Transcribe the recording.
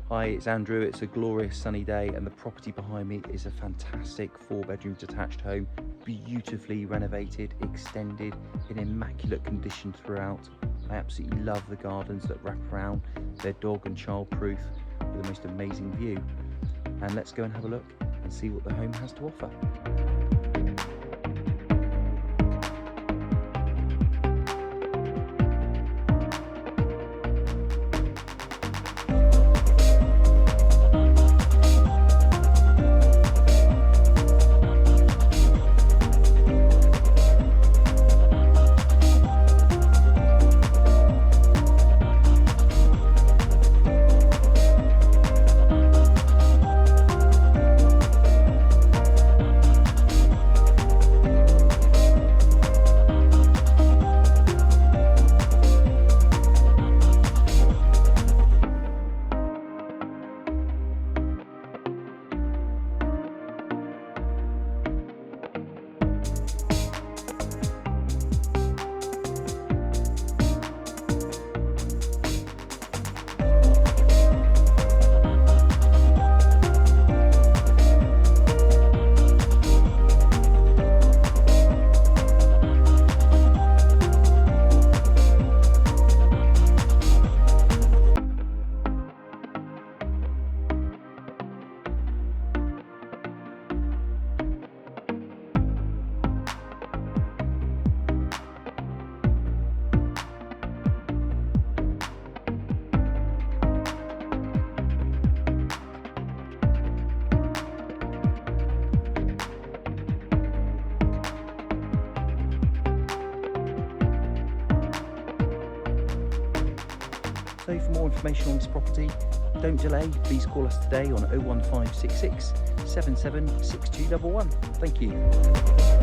Hi, it's Andrew. It's a glorious sunny day and the property behind me is a fantastic 4-bedroom detached home, beautifully renovated, extended, in immaculate condition throughout. I absolutely love the gardens that wrap around. They're dog and child proof with the most amazing view. And let's go and have a look and see what the home has to offer. So for more information on this property, don't delay, please call us today on 01566 776211. Thank you.